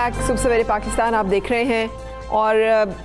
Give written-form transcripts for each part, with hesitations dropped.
Back सुबह सवेरे पाकिस्तान आप देख रहे हैं और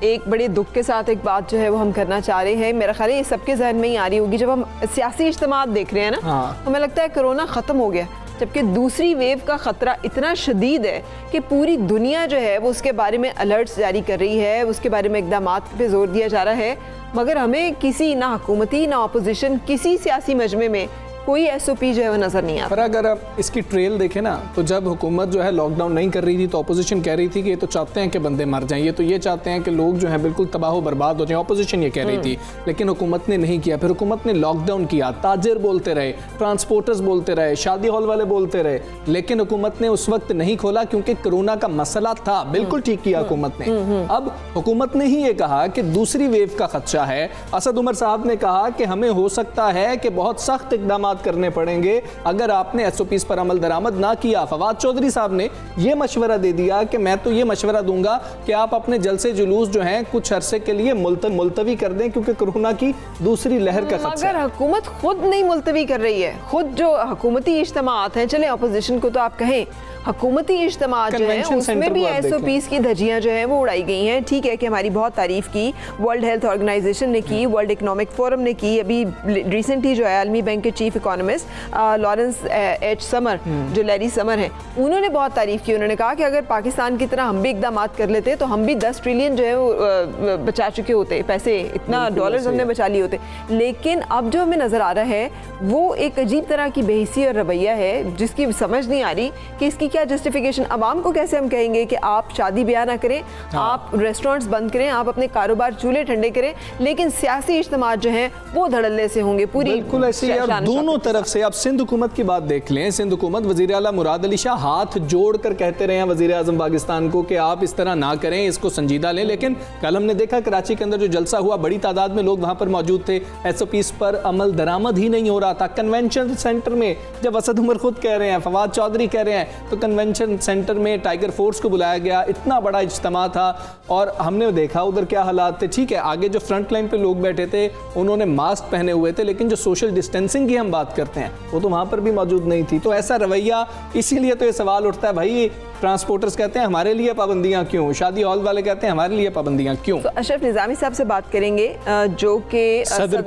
एक बड़े दुख के साथ एक बात जो है वो हम करना चाह रहे हैं। मेरा ख्याल है ये सबके जहन में ही आ रही होगी जब हम सियासी इज्तिमात देख रहे हैं ना, हमें लगता है कोरोना ख़त्म हो गया, जबकि दूसरी वेव का ख़तरा इतना शदीद है कि पूरी दुनिया जो है वो उसके बारे में अलर्ट्स जारी कर रही है, उसके बारे में इक़दामात पे जोर दिया जा रहा है, मगर हमें किसी ना हुकूमती ना अपोजिशन किसी सियासी मजमे में कोई एसओपी जो है वो नजर नहीं आता। पर अगर आप इसकी ट्रेल देखें ना, तो जब हुकूमत जो है लॉकडाउन नहीं कर रही थी तो अपोजिशन कह रही थी कि ये तो चाहते हैं कि बंदे मर जाएं, ये तो ये चाहते हैं कि लोग जो हैं बिल्कुल तबाह बर्बाद हो जाएं, अपोजिशन ये कह रही थी, लेकिन हुकूमत ने नहीं किया। फिर हुकूमत ने लॉकडाउन किया, ताजिर बोलते रहे, ट्रांसपोर्टर्स बोलते रहे, शादी हॉल वाले बोलते रहे, लेकिन हुकूमत ने उस वक्त नहीं खोला क्योंकि कोरोना का मसला था। बिल्कुल ठीक किया हुकूमत ने। अब हुकूमत ने ही ये कहा कि दूसरी वेव का खदशा है। असद उमर साहब ने कहा कि हमें हो सकता है कि बहुत सख्त इकदाम करने पड़ेंगे अगर आपने एसओपीज पर अमल दरामद ना किया। फवाद चौधरी साहब ने यह मशवरा दे दिया कि मैं तो ये मशवरा दूंगा कि आप अपने जलसे जुलूस जो हैं कुछ अरसे के लिए मुलतवी कर दें क्योंकि कोरोना की दूसरी लहर का खतरा है। मगर हुकूमत खुद नहीं मुलतवी कर रही है, खुद जो हुकूमती इज्तिमात हैं, चले अपोजिशन को तो आप कहें, हुकूमती इज्तिमात जो है उसमें भी एसओपीज की धज्जियां जो है वो उड़ाई गई हैं। ठीक है कि हमारी बहुत तारीफ की वर्ल्ड हेल्थ ऑर्गेनाइजेशन ने की, वर्ल्ड इकोनॉमिक फोरम ने की, अभी रिसेंटली जो है आलमी बैंक के chief economist Lawrence H summer जो लैरी समर हैं, उन्होंने बहुत तारीफ की। उन्होंने कहा कि अगर पाकिस्तान की तरह हम भी इकदाम कर लेते तो हम भी 10 ट्रिलियन जो है वो बचा चुके होते, पैसे इतना डॉलर्स हमने बचा लिए होते। लेकिन अब जो हमें नजर आ रहा है वो एक अजीब तरह की बेहिसी और रवैया है जिसकी समझ नहीं आ रही कि इसकी क्या जस्टिफिकेशन। अवाम को कैसे हम कहेंगे कि आप शादी ब्याह ना करें, आप रेस्टोरेंट्स बंद करें, आप अपने कारोबार चूल्हे ठंडे करें, लेकिन सियासी इज्तिमात जो हैं वो धड़ल्ले से होंगे पूरी। बिल्कुल ऐसे यार, दोनों तरफ से। आप सिंध हुकूमत की बात देख लें, सिंध हुकूमत वज़ीर आला मुराद अली शाह हाथ जोड़ कर कहते रहे हैं वज़ीर आज़म पाकिस्तान को कि आप इस तरह ना करें, इसको संजीदा लें, लेकिन कल हमने देखा कराची के अंदर जो जलसा हुआ बड़ी तादाद में लोग वहां पर मौजूद थे, एसओपीज पर अमल दरामद ही नहीं हो रहा था। कन्वेंशन सेंटर में जब असद उमर खुद कह रहे हैं, फवाद चौधरी कह रहे हैं, तो कन्वेंशन सेंटर में टाइगर फोर्स को बुलाया गया, इतना बड़ा इज्तिमा था और हमने देखा उधर क्या हालात थे। ठीक है, आगे जो फ्रंट लाइन पे लोग बैठे थे उन्होंने मास्क पहने हुए थे, लेकिन जो सोशल डिस्टेंसिंग की हम बात करते हैं वो तो वहां पर भी मौजूद नहीं थी। तो ऐसा रवैया, इसीलिए तो ये सवाल उठता है भाई, ट्रांसपोर्टर्स कहते हैं हमारे लिए पाबंदियां क्यों, शादी हॉल वाले कहते हैं हमारे लिए पाबंदियां क्यों। तो अशरफ निज़ामी साहब से बात करेंगे जो कि सदर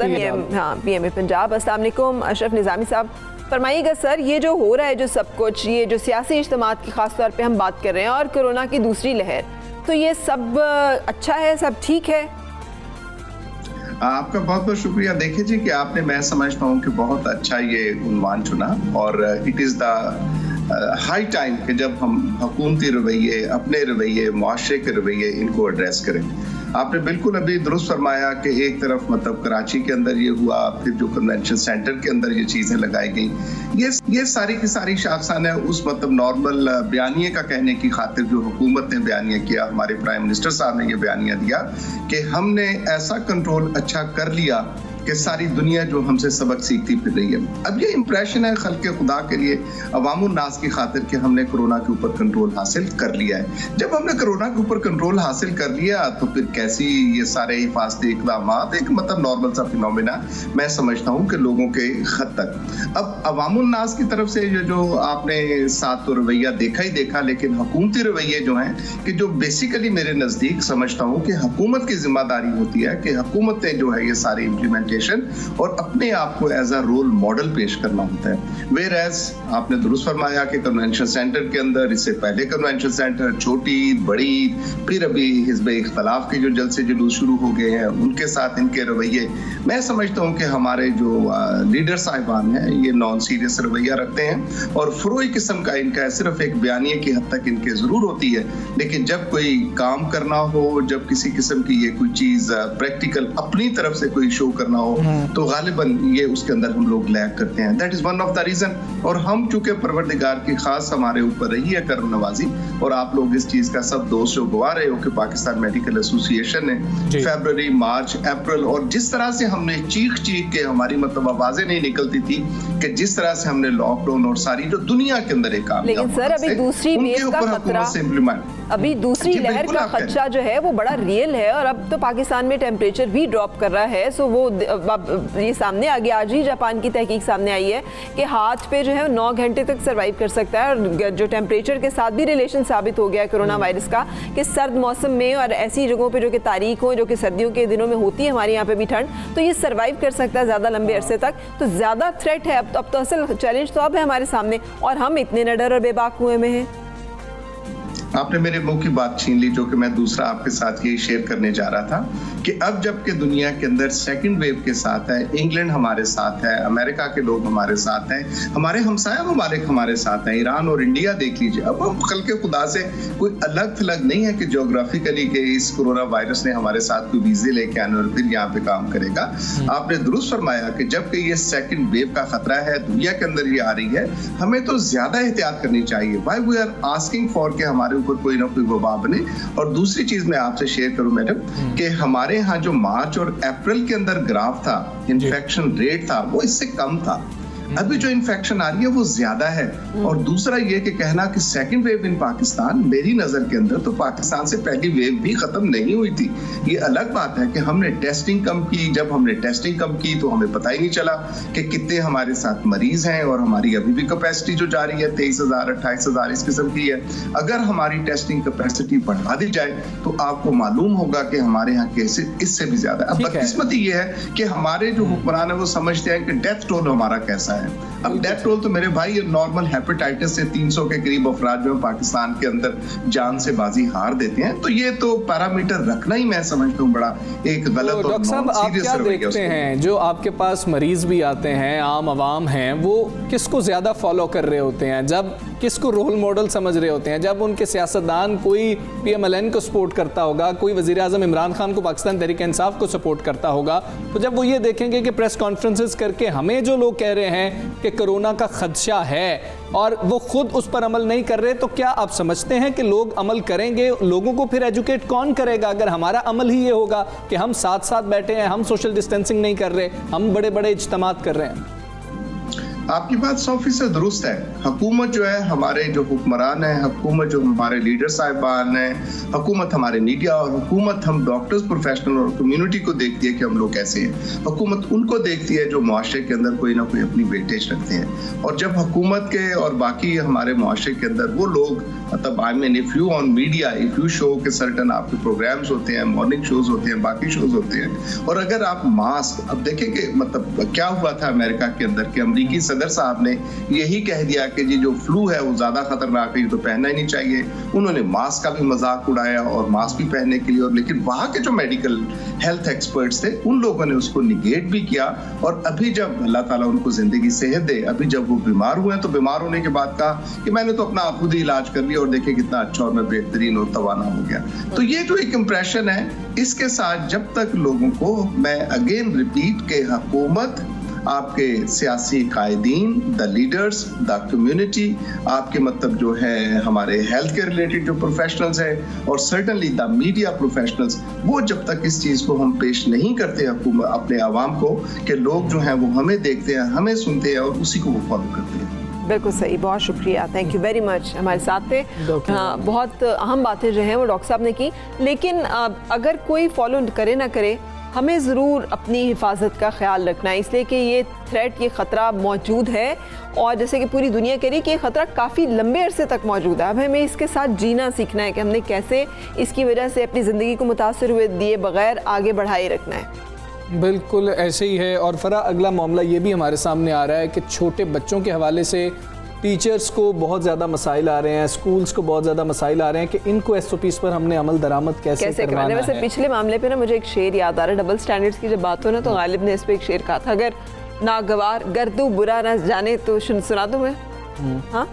पीएमए पंजाब। अस्सलाम वालेकुम अशरफ निज़ामी साहब, फरमाइएगा सर, ये जो हो रहा है जो सब कुछ, ये जो सियासी इज्तिमात की खास तौर पे हम बात कर रहे हैं और कोरोना की दूसरी लहर, तो ये सब अच्छा है, सब ठीक है? आपका बहुत बहुत शुक्रिया। देखिए जी कि आपने, मैं समझता हूँ कि बहुत अच्छा ये उन्वान चुना और it is the high time कि जब हम हुकूमती रवैये, अपने रवैये, मुआशरे के रवैये, इनको एड्रेस करें। आपने बिल्कुल अभी दुरुस्त फरमाया कि एक तरफ मतलब कराची के अंदर ये हुआ, फिर जो कन्वेंशन सेंटर के अंदर ये चीज़ें लगाई गई, ये सारी की सारी शाखसाने उस मतलब नॉर्मल बयानिए का कहने की खातिर जो हुकूमत ने बयानिया किया, हमारे प्राइम मिनिस्टर साहब ने ये बयानिया दिया कि हमने ऐसा कंट्रोल अच्छा कर लिया कि सारी दुनिया जो हमसे सबक सीखती फिर रही है। अब ये इंप्रेशन है खल्क़े खुदा के लिए, अवामुन नास की खातिर कि हमने कोरोना के ऊपर कंट्रोल हासिल कर लिया है। जब हमने कोरोना के ऊपर कंट्रोल हासिल कर लिया तो फिर कैसी ये सारे हिफाजती इक़दामात, एक मतलब नॉर्मल सा फिनोमेना मैं समझता हूँ कि लोगों के हद तक। अब अवामुन नास की तरफ से जो आपने साथ तो रवैया देखा ही देखा, लेकिन हुकूमती रवैये जो हैं कि जो बेसिकली मेरे नज़दीक समझता हूँ कि हुकूमत की जिम्मेदारी होती है कि हुकूमत ने जो है ये सारी इम्प्लीमेंट और अपने आप को एज अ रोल मॉडल पेश करना होता है। वेयर एज आपने दुरुस्त फरमाया कि कन्वेंशन सेंटर के अंदर, इससे पहले कन्वेंशन सेंटर छोटी बड़ी, फिर अभी हिज़्ब इख्तलाफ के जो जलसे जुलूस शुरू हो गए हैं उनके साथ इनके रवैये, मैं समझता हूँ कि हमारे जो लीडर साहिबान हैं ये नॉन सीरियस रवैया रखते हैं और फरोई किस्म का इनका सिर्फ एक बयानिए की हद तक इनके जरूर होती है, लेकिन जब कोई काम करना हो, जब किसी किस्म की ये कोई चीज प्रैक्टिकल अपनी तरफ से कोई शो करना हो तो गालिबन ये उसके अंदर हम लोग लैग करते हैं। That is one of the reason. और हम चूंकि परवरदिगार की खास हमारे ऊपर रही है करम नवाजी, और आप लोग इस चीज का सब दोस्त जो गवा रहे हो कि पाकिस्तान मेडिकल एसोसिएशन ने फरवरी, मार्च, अप्रैल और जिस तरह से हमने चीख के हमारी मतलब आवाजें नहीं निकलती थी कि जिस तरह से हमने लॉकडाउन और सारी जो दुनिया के अंदर एक काम, लेकिन सर अभी दूसरी वेव का खतरा, अभी दूसरी लहर का खदशा जो है वो बड़ा रियल है और अब तो पाकिस्तान में टेम्परेचर भी ड्रॉप कर रहा है। सो वो अब ये सामने आ गया, आज ही जापान की तहकीक सामने आई है कि हाथ पे जो है 9 घंटे तक सर्वाइव कर सकता है, और जो टेम्परेचर के साथ भी रिलेशन साबित हो गया है कोरोना वायरस का, कि सर्द मौसम में और ऐसी जगहों पे जो कि तारीख हो, जो कि सर्दियों के दिनों में होती है हमारे यहाँ पे भी ठंड, तो ये सर्वाइव कर सकता है ज़्यादा लंबे अरसे तक। तो ज़्यादा थ्रेट है अब तो असल चैलेंज तो अब है हमारे सामने, और हम इतने नडर और बेबाक हुए में हैं। आपने मेरे मुंह की बात छीन ली, जो कि मैं दूसरा आपके साथ यही शेयर करने जा रहा था कि अब जबकि दुनिया के अंदर सेकंड वेव के साथ है, इंग्लैंड हमारे साथ है, अमेरिका के लोग हमारे साथ हैं, हमारे हमसाया ममालिक हमारे साथ हैं, ईरान और इंडिया देख लीजिए। अब हम कल के खुदा से कोई अलग थलग नहीं है कि ज्योग्राफिकली के इस कोरोना वायरस ने हमारे साथ कोई वीजे लेके आने और फिर यहाँ पे काम करेगा। आपने दुरुस्त फरमाया कि जबकि ये सेकंड वेव का खतरा है, दुनिया के अंदर ही आ रही है, हमें तो ज्यादा एहतियात करनी चाहिए। Why we are asking for के हमारे ऊपर कोई ना कोई वबा बने। और दूसरी चीज मैं आपसे शेयर करूं मैडम कि हमारे यहाँ जो मार्च और अप्रैल के अंदर ग्राफ था, इन्फेक्शन रेट था, वो इससे कम था। अभी जो इन्फेक्शन आ रही है वो ज्यादा है। और दूसरा ये कि कहना कि सेकंड वेव इन पाकिस्तान, मेरी नजर के अंदर तो पाकिस्तान से पहली वेव भी खत्म नहीं हुई थी। ये अलग बात है कि हमने टेस्टिंग कम की, जब हमने टेस्टिंग कम की तो हमें पता ही नहीं चला कि कितने हमारे साथ मरीज हैं, और हमारी अभी भी कैपेसिटी जो जा रही है 23,000 28,000 इस किस्म की है। अगर हमारी टेस्टिंग कैपेसिटी बढ़ा दी जाए तो आपको मालूम होगा कि हमारे यहाँ केसेस इससे भी ज्यादा। अब बदकिस्मती ये है कि हमारे जो हुक्मरान है वो समझते हैं कि डेथ टोल हमारा कैसा है। अब डेथ टोल तो मेरे भाई नॉर्मल हेपेटाइटिस से 300 के करीब अफराद जो पाकिस्तान के अंदर जान से बाजी हार देते हैं। तो ये तो पैरामीटर रखना ही मैं समझता हूँ बड़ा एक गलत और डॉक्टर साहब, आप क्या देखते हैं जो आपके पास मरीज भी आते हैं, आम आवाम हैं, वो किसको ज्यादा फॉलो कर रहे होते हैं? जब किसको रोल मॉडल समझ रहे होते हैं? जब उनके सियासतदान कोई PMLN को सपोर्ट करता होगा, कोई वजीर आजम इमरान खान को पाकिस्तान तहरीक इंसाफ को सपोर्ट करता होगा, तो जब वो ये देखेंगे कि प्रेस कॉन्फ्रेंसेस करके हमें जो लोग कह रहे हैं कि कोरोना का खदशा है और वो खुद उस पर अमल नहीं कर रहे, तो क्या आप समझते हैं कि लोग अमल करेंगे? लोगों को फिर एजुकेट कौन करेगा अगर हमारा अमल ही ये होगा कि हम साथ साथ बैठे हैं, हम सोशल डिस्टेंसिंग नहीं कर रहे, हम बड़े बड़े इज्तिमात कर रहे हैं? आपकी बात 100% दुरुस्त है। हुकूमत जो है, हमारे जो हुक्मरान हैं, हुकूमत जो हमारे लीडर साहिबान हैं, हुकूमत हमारे मीडिया और हुकूमत हम डॉक्टर्स, प्रोफेशनल और कम्युनिटी को देखती है कि हम लोग कैसे हैं। हुकूमत उनको देखती है जो मुआशरे के अंदर कोई ना कोई अपनी वेटेज रखते हैं। और जब हुकूमत के और बाकी हमारे मुआशरे के अंदर वो लोग, मतलब I mean if you on media, if you show के सर्टन आपके प्रोग्राम्स होते हैं, मॉर्निंग शोज होते हैं, बाकी शोज होते हैं, और अगर आप मास्क, अब देखें कि मतलब क्या हुआ था अमेरिका के अंदर कि अमरीकी सदर साहब ने यही कह दिया कि जी जो फ्लू है वो ज्यादा खतरनाक है, ये तो पहनना ही नहीं चाहिए। उन्होंने मास्क का भी मजाक उड़ाया और मास्क भी पहनने के लिए, और लेकिन वहां के जो मेडिकल हेल्थ एक्सपर्ट्स थे उन लोगों ने उसको निगेट भी किया। और अभी जब अल्लाह ताला उनको जिंदगी सेहत दे, अभी जब वो बीमार हुए तो बीमार होने के बाद कहा कि मैंने तो अपना खुद ही इलाज कर लिया और देखे कितना अच्छा और मैं बेहतरीन और तवाना हो गया। तो ये जो एक इंप्रेशन है, इसके साथ जब तक लोगों को, मैं अगेन रिपीट के हुकूमत, आपके सियासी कायदीन, द लीडर्स, द कम्युनिटी, आपके मतलब जो है हमारे हेल्थ के रिलेटेड जो प्रोफेशनल्स हैं, और सर्टनली द मीडिया प्रोफेशनल्स, वो जब तक इस चीज को हम पेश नहीं करते अपने आवाम को कि लोग जो हैं वो हमें देखते हैं, हमें सुनते हैं और उसी को वो फॉलो करते हैं। बिल्कुल सही, बहुत शुक्रिया, थैंक यू वेरी मच। हमारे साथ थे, बहुत अहम बातें जो हैं वो डॉक्टर साहब ने की। लेकिन अगर कोई फॉलो करे ना करे, हमें ज़रूर अपनी हिफाजत का ख्याल रखना है, इसलिए कि ये थ्रेट, ये ख़तरा मौजूद है, और जैसे कि पूरी दुनिया कह रही है कि ये ख़तरा काफ़ी लंबे अरसे तक मौजूद है। अब हमें इसके साथ जीना सीखना है कि हमने कैसे इसकी वजह से अपनी ज़िंदगी को मुतासर हुए दिए बगैर आगे बढ़ाए रखना है। बिल्कुल ऐसे ही है। और फरा, अगला मामला ये भी हमारे सामने आ रहा है कि छोटे बच्चों के हवाले से टीचर्स को बहुत ज़्यादा मसाइल आ रहे हैं, स्कूल्स को बहुत ज़्यादा मसाइल आ रहे हैं कि इनको SOPs पर हमने अमल दरामद कैसे करवाना है। वैसे पिछले मामले पे ना मुझे एक शेर याद आ रहा है, डबल स्टैंडर्ड्स की जब बात हो ना, तो गालिब ने इस पे एक शेर कहा था, अगर नागवार गर्दू बुरा ना जाने तो सुना दूं मैं। हाँ,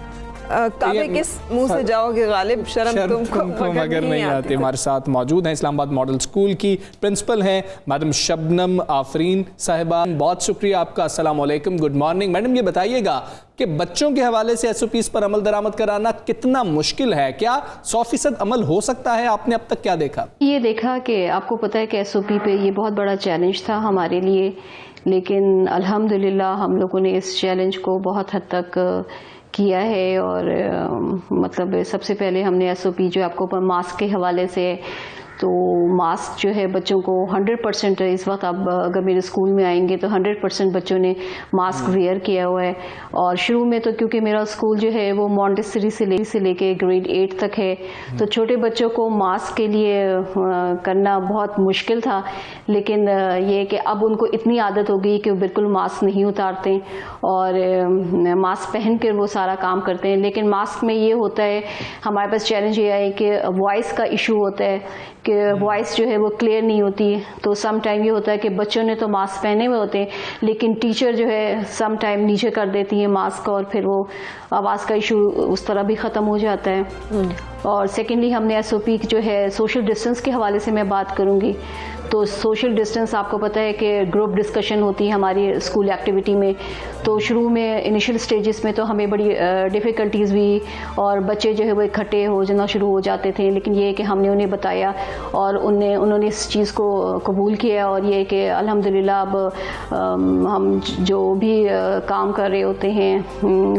काबे किस मुंह से जाओगे गालिब, शर्म तुमको मगर नहीं आती। हमारे साथ मौजूद हैं इस्लामाबाद मॉडल स्कूल की प्रिंसिपल हैं मैडम शबनम आफरीन साहिबा, बहुत शुक्रिया आपका। अस्सलाम वालेकुम, गुड मॉर्निंग। मैडम ये बताइएगा कि बच्चों के हवाले से SOPs पर अमल दरामद कराना कितना मुश्किल है, क्या 100% अमल हो सकता है? आपने अब तक क्या देखा? ये देखा कि आपको पता है कि SOP पे ये बहुत बड़ा चैलेंज था हमारे लिए, लेकिन अल्हम्दुलिल्लाह हम लोगों ने इस चैलेंज को बहुत हद तक किया है। और मतलब सबसे पहले हमने SOP जो आपको मास्क के हवाले से, तो मास्क जो है बच्चों को 100% इस वक्त आप अगर मेरे स्कूल में आएंगे तो 100% बच्चों ने मास्क वेयर किया हुआ है। और शुरू में तो क्योंकि मेरा स्कूल जो है वो मॉन्टेसरी से लेके ग्रेड 8 तक है, तो छोटे बच्चों को मास्क के लिए करना बहुत मुश्किल था, लेकिन ये कि अब उनको इतनी आदत हो गई कि वो बिल्कुल मास्क नहीं उतारते और मास्क पहन कर वो सारा काम करते हैं। लेकिन मास्क में ये होता है, हमारे पास चैलेंज ये है कि वॉइस का इशू होता है कि वॉइस जो है वो क्लियर नहीं होती। तो सम टाइम ये होता है कि बच्चों ने तो मास्क पहने हुए होते हैं, लेकिन टीचर जो है सम टाइम नीचे कर देती है मास्क और फिर वो आवाज़ का इशू उस तरह भी ख़त्म हो जाता है। और सेकेंडली हमने SOP जो है सोशल डिस्टेंस के हवाले से मैं बात करूँगी। तो सोशल डिस्टेंस आपको पता है कि ग्रुप डिस्कशन होती है हमारी स्कूल एक्टिविटी में, तो शुरू में इनिशियल स्टेजेस में तो हमें बड़ी डिफ़िकल्टीज़ हुई और बच्चे जो है वो इकट्ठे हो जाना शुरू हो जाते थे। लेकिन ये कि हमने उन्हें बताया और उन्होंने इस चीज़ को कबूल किया और ये कि अल्हम्दुलिल्लाह अब हम जो भी काम कर रहे होते हैं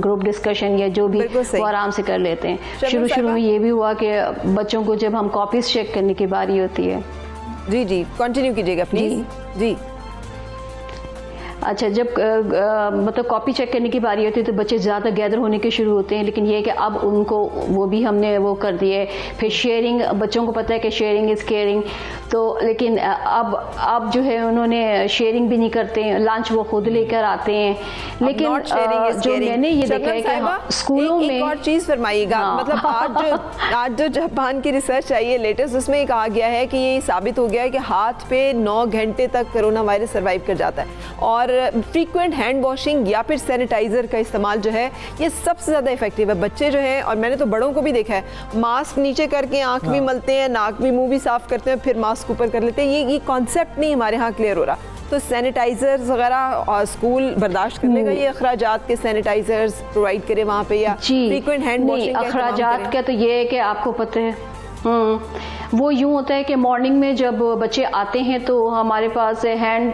ग्रुप डिस्कशन या जो भी वो आराम से कर लेते हैं। शुरू में ये भी हुआ कि बच्चों को जब हम कॉपीज़ चेक करने की बारी होती है। जी जी, कंटिन्यू कीजिएगा प्लीज। जी अच्छा, जब मतलब कॉपी चेक करने की बारी होती है तो बच्चे ज़्यादा गैदर होने के शुरू होते हैं, लेकिन ये है कि अब उनको वो भी हमने वो कर दिया है। फिर शेयरिंग, बच्चों को पता है कि शेयरिंग इज़ केयरिंग, तो लेकिन अब जो है उन्होंने शेयरिंग भी नहीं करते हैं, लंच वो खुद लेकर आते हैं। लेकिन जो मैंने ये देखा है कि स्कूलों में एक और चीज़ फरमाइएगा, मतलब आज जो जापान की रिसर्च आई है लेटेस्ट, उसमें ये कहा गया है कि ये साबित हो गया है कि हाथ पे 9 घंटे तक कोरोना वायरस सर्वाइव कर जाता है और फ्रीक्वेंट हैंड वॉशिंग या फिर सैनिटाइजर का इस्तेमाल जो है ये सबसे ज़्यादा इफेक्टिव है। बच्चे जो है, और मैंने तो बड़ों को भी देखा है, मास्क नीचे करके आंख भी मलते हैं, नाक भी मुंह भी साफ करते हैं, फिर मास्क ऊपर कर लेते हैं। ये कॉन्सेप्ट नहीं हमारे यहाँ क्लियर हो रहा। तो सैनिटाइजर्स वगैरह और स्कूल बर्दाश्त कर लेगा ये अखराजात के सैनिटाइजर्स प्रोवाइड करे वहाँ पे, या फ्रीक्वेंट हैंड वॉशिंग? अखराजात का तो ये है कि आपको पता है वो यूँ होता है कि मॉर्निंग में जब बच्चे आते हैं तो हमारे पास हैंड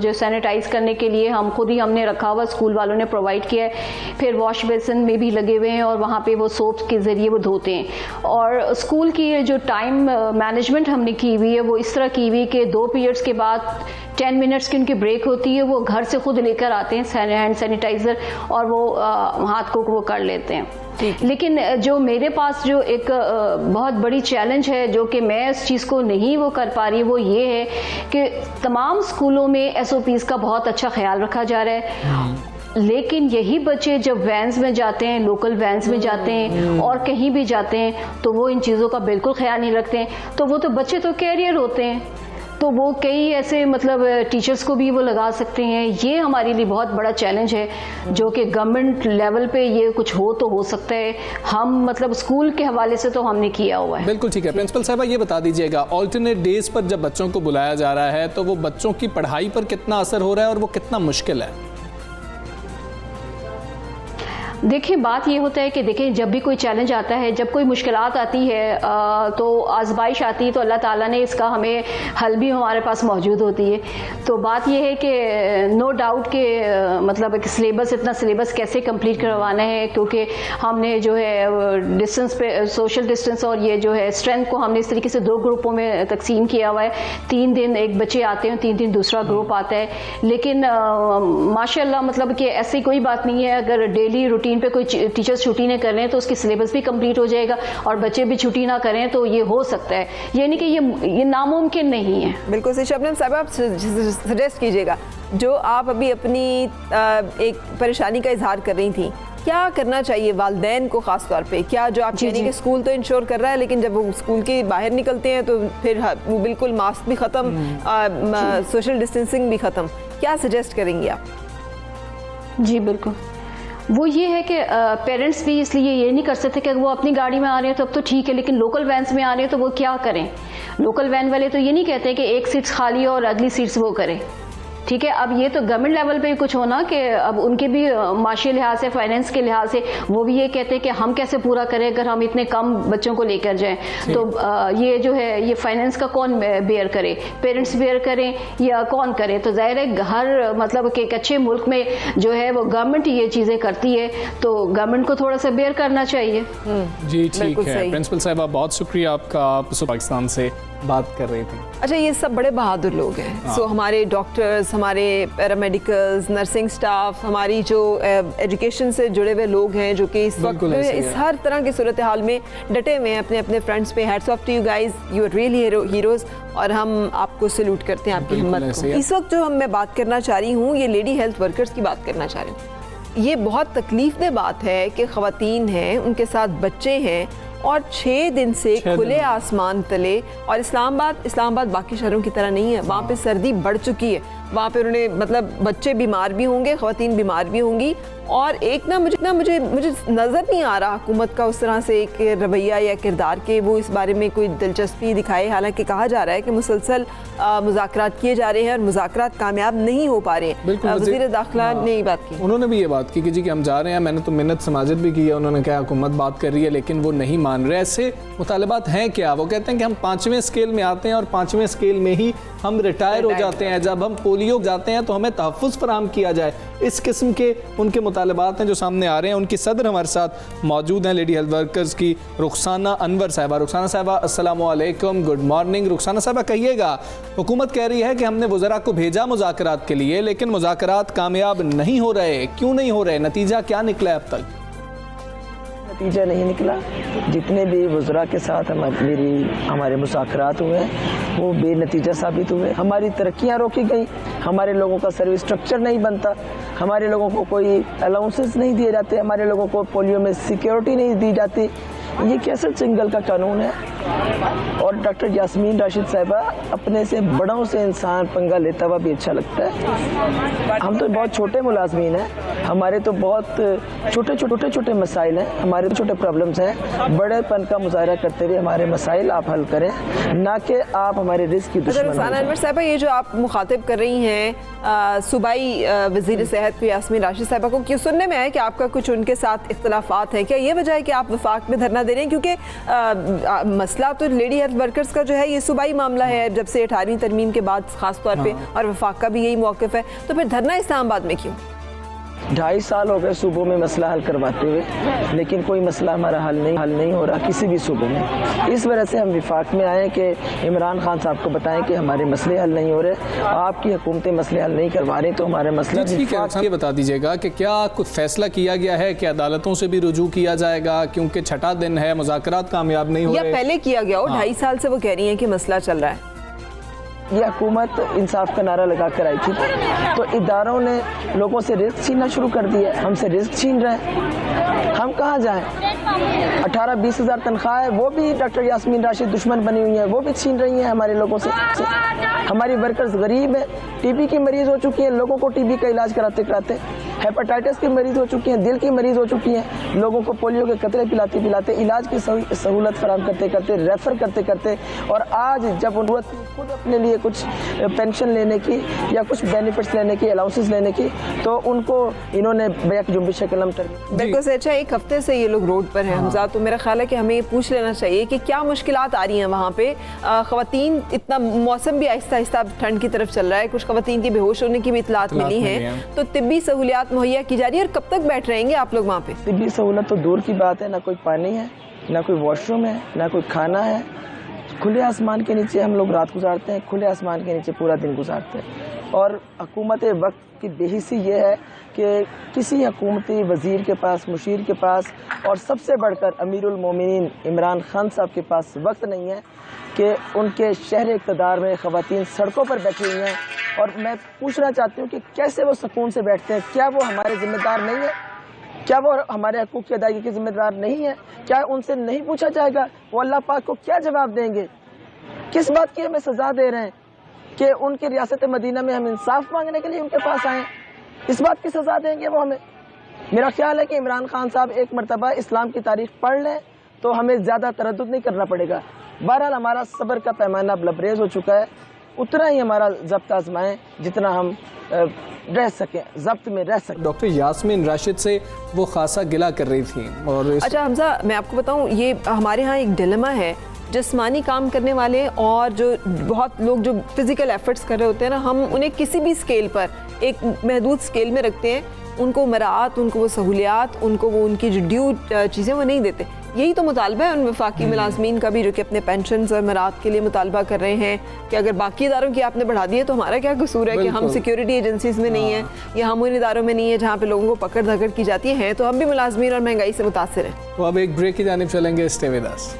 जो सैनिटाइज करने के लिए हमने रखा हुआ, स्कूल वालों ने प्रोवाइड किया है। फिर वॉश बेसिन में भी लगे हुए हैं और वहाँ पे वो सोप के ज़रिए वो धोते हैं। और स्कूल की जो टाइम मैनेजमेंट हमने की हुई है वो इस तरह की हुई कि 2 पीरियड्स के बाद 10 मिनट्स की उनकी ब्रेक होती है, वो घर से खुद लेकर आते हैं हैंड सैनिटाइज़र और वो हाथ को वो कर लेते हैं। लेकिन जो मेरे पास जो एक बहुत बड़ी चैलेंज है जो कि मैं इस चीज़ को नहीं वो कर पा रही, वो ये है कि तमाम स्कूलों में SOPs का बहुत अच्छा ख्याल रखा जा रहा है, लेकिन यही बच्चे जब वैन्स में जाते हैं, लोकल वैन्स में जाते हैं और कहीं भी जाते हैं तो वो इन चीज़ों का बिल्कुल ख्याल नहीं रखते हैं। तो वो तो बच्चे तो कैरियर होते हैं, तो वो कई ऐसे मतलब टीचर्स को भी वो लगा सकते हैं। ये हमारे लिए बहुत बड़ा चैलेंज है जो कि गवर्नमेंट लेवल पे ये कुछ हो तो हो सकता है। हम मतलब स्कूल के हवाले से तो हमने किया हुआ है। बिल्कुल ठीक है। प्रिंसिपल साहबा ये बता दीजिएगा, ऑल्टरनेट डेज पर जब बच्चों को बुलाया जा रहा है तो वो बच्चों की पढ़ाई पर कितना असर हो रहा है और वो कितना मुश्किल है? देखिए, बात ये होता है कि देखिए जब भी कोई चैलेंज आता है, जब कोई मुश्किलात आती है तो आजमाइश आती है तो अल्लाह ताला ने इसका हमें हल भी हमारे पास मौजूद होती है। तो बात ये है कि नो डाउट के मतलब एक सिलेबस, इतना सिलेबस कैसे कंप्लीट करवाना है, क्योंकि हमने जो है डिस्टेंस पे सोशल डिस्टेंस और ये जो है स्ट्रेंथ को हमने इस तरीके से 2 ग्रुपों में तकसीम किया हुआ है। 3 दिन एक बच्चे आते हैं, 3 दिन दूसरा ग्रुप आता है। लेकिन माशाल्लाह मतलब कि ऐसी कोई बात नहीं है, अगर डेली रूटीन पे कोई टीचर्स छुट्टी नहीं कर रहे हैं तो उसकी सिलेबस भी कंप्लीट हो जाएगा और बच्चे भी छुट्टी ना करें तो ये हो सकता है। ये नहीं कि ये नामुमकिन नहीं है। बिल्कुल सही। शबनम साहब, आप सजेस्ट कीजिएगा, जो आप अभी अपनी एक परेशानी का इजहार कर रही थी, क्या करना चाहिए वालिदैन को ख़ास तौर पे? क्या जो आप कहने कि स्कूल तो इंश्योर कर रहा है, लेकिन जब वो स्कूल के बाहर निकलते हैं तो फिर वो बिल्कुल मास्क भी ख़त्म, सोशल डिस्टेंसिंग भी ख़त्म, क्या सजेस्ट करेंगी आप? जी बिल्कुल, वो ये है कि पेरेंट्स भी इसलिए ये नहीं कर सकते कि वो अपनी गाड़ी में आ रहे हैं तो अब तो ठीक है, लेकिन लोकल वैन्स में आ रहे हैं तो वो क्या करें? लोकल वैन वाले तो ये नहीं कहते कि एक सीट्स खाली और अगली सीट्स वो करें, ठीक है, अब ये तो गवर्नमेंट लेवल पे कुछ होना कि अब उनके भी माशी लिहाज से, फाइनेंस के लिहाज से वो भी ये कहते हैं कि हम कैसे पूरा करें अगर हम इतने कम बच्चों को लेकर जाएं। तो ये जो है ये फाइनेंस का कौन बेयर करे, पेरेंट्स बेयर करें या कौन करे? तो जाहिर है हर मतलब कि एक अच्छे मुल्क में जो है वो गवर्नमेंट ये चीज़ें करती है, तो गवर्नमेंट को थोड़ा सा बेयर करना चाहिए। जी ठीक है प्रिंसिपल साहिबा, बहुत शुक्रिया आपका, आप पाकिस्तान से बात कर रही थी। अच्छा, ये सब बड़े बहादुर लोग हैं। सो हमारे डॉक्टर्स, हमारे पैरामेडिकल्स, नर्सिंग स्टाफ, हमारी जो एजुकेशन से जुड़े हुए लोग हैं जो कि इस वक्त इस हर तरह की सूरत हाल में डटे हुए हैं अपने अपने फ्रंट्स पे। Hats off to you guys, you are really heroes, और हम आपको सैल्यूट करते हैं आपकी हिम्मत को। इस वक्त जो मैं बात करना चाह रही हूँ, ये लेडी हेल्थ वर्कर्स की बात करना चाह रही हूँ। ये बहुत तकलीफ दह बात है कि ख़वातीन हैं, उनके साथ बच्चे हैं, और 6 दिन से खुले आसमान तले, और इस्लामाबाद बाकी शहरों की तरह नहीं है, वहाँ पे सर्दी बढ़ चुकी है, वहाँ पे उन्होंने मतलब बच्चे बीमार भी होंगे, ख़वातीन बीमार भी होंगी, और एक मुझे नज़र नहीं आ रहा हुकूमत का उस तरह से एक रवैया या किरदार के वो इस बारे में कोई दिलचस्पी दिखाए। हालांकि कहा जा रहा है कि मुसलसल मुज़ाकरात किए जा रहे हैं और मुज़ाकरात कामयाब नहीं हो पा रहे हैं। वज़ीर दाखिला ने ये बात की, उन्होंने भी ये बात की कि जी कि हम जा रहे हैं, मैंने तो मिन्नत समाजत भी की है, उन्होंने कहा हुकूमत बात कर रही है लेकिन वो नहीं मान रहे। ऐसे मुतालबात हैं क्या? वो कहते हैं कि हम 5वें स्केल में आते हैं और 5वें स्केल में ही हम रिटायर हो जाते हैं, जब हम पोलियो जाते हैं तो हमें तहफ़्फ़ुज़ फराहम किया जाए। इस किस्म के उनके मुतालबात हैं जो सामने आ रहे हैं। उनकी सदर हमारे साथ मौजूद हैं लेडी हेल्थ वर्कर्स की रुखसाना अनवर साहिबा। रुखसाना साहिबा अस्सलामु अलैकुम, गुड मॉर्निंग। रुखसाना साहिबा, कहिएगा, हुकूमत कह रही है कि हमने वज़रा को भेजा मुज़ाकरात के लिए, लेकिन मुज़ाकरात कामयाब नहीं हो रहे, क्यों नहीं हो रहे? नतीजा क्या निकला है अब तक? नतीजा नहीं निकला। जितने भी वज़रा के साथ हमारे मुज़ाकरात हुए हैं वो बेनतीजा साबित हुए। हमारी तरक्कियाँ रोकी गई, हमारे लोगों का सर्विस स्ट्रक्चर नहीं बनता, हमारे लोगों को कोई अलाउंसेस नहीं दिए जाते, हमारे लोगों को पोलियो में सिक्योरिटी नहीं दी जाती। ये कैसे सिंगल का कानून है? और डॉक्टर यास्मीन राशिद साहिबा, अपने से बड़ों से इंसान पंगा लेता हुआ भी अच्छा लगता है। हम तो बहुत छोटे मुलाजमीन हैं, हमारे तो बहुत छोटे मसाइल हैं, हमारे तो छोटे प्रॉब्लम्स हैं। बड़ेपन का मुजाहरा करते हुए हमारे मसाइल आप हल करें, ना कि आप हमारे रिस्क की दुश्मन। रुखसाना अनवर साहिबा, ये जो आप मुखातिब कर रही हैं सूबाई वज़ीर सेहत को यास्मीन राशिद साहिबा को, क्यों सुनने में आया कि आपका कुछ उनके साथ इख्तलाफात हैं? क्या ये वजह है कि आप वफाक में धरना दे रहे हैं? क्योंकि मसला तो लेडी हेल्थ वर्कर्स का जो है ये सूबाई मामला है जब से 18वीं तरमीम के बाद खास तौर पे, और वफाक का भी यही मौक़िफ़ है, तो फिर धरना इस्लामाबाद में क्यों? 2.5 साल हो गए सूबों में मसला हल करवाते हुए, लेकिन कोई मसला हमारा हल नहीं हो रहा किसी भी सूबे में। इस वजह से हम विफाक में आए कि इमरान खान साहब को बताएं कि हमारे मसले हल नहीं हो रहे, आपकी हुकूमतें मसले हल नहीं करवा रही, तो हमारे मसले ठीक है। ये बता दीजिएगा कि क्या कुछ फैसला किया गया है कि अदालतों से भी रुजू किया जाएगा, क्योंकि 6ठा दिन है, मुज़ाकरात कामयाब नहीं हो रहे, या पहले किया गया हो? 2.5 साल से वो कह रही हैं कि मसला चल रहा है। ये हुकूमत इंसाफ का नारा लगा कर आई थी, तो इदारों ने लोगों से रिस्क छीनना शुरू कर दिया। हमसे रिस्क छीन रहे हैं, हम कहाँ जाएं? 18-20 हज़ार तनख्वाह है, वो भी डॉक्टर यास्मीन राशिद दुश्मन बनी हुई है, वो भी छीन रही हैं हमारे लोगों से। हमारी वर्कर्स गरीब है, टीबी की मरीज हो चुकी हैं, लोगों को टीबी का इलाज कराते कराते, हेपेटाइटिस की मरीज हो चुकी हैं, दिल की मरीज हो चुकी हैं, लोगों को पोलियो के कतरे पिलाते पिलाते, इलाज की सहूलत फराहम करते करते, रेफर करते करते, और आज जब उन्होंने खुद अपने लिए कुछ पेंशन लेने की या कुछ बेनिफिट्स लेने की, अलाउंसेस लेने की, तो उनको इन्होंने बैक जुम्बिश कलम कर दी। बिल्कुल से अच्छा, 1 हफ्ते से ये लोग रोड पर हैं हमजा, तो मेरा ख्याल है कि हमें ये पूछ लेना चाहिए कि क्या मुश्किलात आ रही हैं वहाँ पे। ख़वातीन, इतना मौसम भी आहिस्ता आहिस्ता ठंड की तरफ चल रहा है, कुछ ख़वातीन की बेहोश होने की भी इतलात मिली हैं, तो तिब्बी सहूलियात मुहैया की जा रही है, और कब तक बैठ रहेंगे आप लोग वहाँ पे? तिब्बी सहूलत तो दूर की बात है, ना कोई पानी है, ना कोई वॉशरूम है, ना कोई खाना है। खुले आसमान के नीचे हम लोग रात गुजारते हैं, खुले आसमान के नीचे पूरा दिन गुजारते हैं। और हुकूमत वक्त की बेहिसी ये है कि किसी हुकूमती वज़ीर के पास, मुशीर के पास, और सबसे बढ़कर अमीरुल मोमिनीन इमरान खान साहब के पास वक्त नहीं है कि उनके शहर इक़्तिदार में ख़वातीन सड़कों पर बैठी हुई हैं। और मैं पूछना चाहती हूँ कि कैसे वो सुकून से बैठते हैं? क्या वो हमारे ज़िम्मेदार नहीं है? क्या वो हमारे हकूक़ की अदायगी के ज़िम्मेदार नहीं है? क्या उनसे नहीं पूछा जाएगा? वो अल्लाह पाक को क्या जवाब देंगे? किस बात की हमें सज़ा दे रहे हैं कि उनकी रियासत मदीना में हम इंसाफ मांगने के लिए उनके पास आए? इस बात की सज़ा देंगे वो हमें? मेरा ख्याल है कि इमरान खान साहब एक मरतबा इस्लाम की तारीख पढ़ लें तो हमें ज़्यादा तरद्दुद नहीं करना पड़ेगा। बहरहाल हमारा सब्र का पैमाना अब लबरेज हो चुका है, उतना ही हमारा ज़ब्त आज़माएं जितना हम रह सकें, ज़ब्त में रह सकें। डॉक्टर यास्मीन राशिद से वो खासा गिला कर रही थी। और अच्छा हमजा, मैं आपको बताऊं, ये हमारे यहाँ एक डिलेमा है, जिस्मानी काम करने वाले और जो बहुत लोग जो फिजिकल एफर्ट्स कर रहे होते हैं ना, हम उन्हें किसी भी स्केल पर एक महदूद स्केल में रखते हैं, उनको मरात, उनको वो सहूलियात, उनको वो उनकी जो ड्यू चीज़ें वो नहीं देते। यही तो मुतालबा है उन वफाकी मुलाजमीन का भी, जो कि अपने पेंशन और मरात के लिए मुतालबा कर रहे हैं कि अगर बाकी इदारों की आपने बढ़ा दी है तो हमारा क्या कसूर है कि हम सिक्योरिटी एजेंसीज में नहीं है या हम उन इदारों में नहीं है जहाँ पे लोगों को पकड़ धकड़ की जाती है, तो हम भी मुलाजमीन और महंगाई से मुतासर हैं। तो अब एक ब्रेक की जानिब चलेंगे, स्टे विद अस।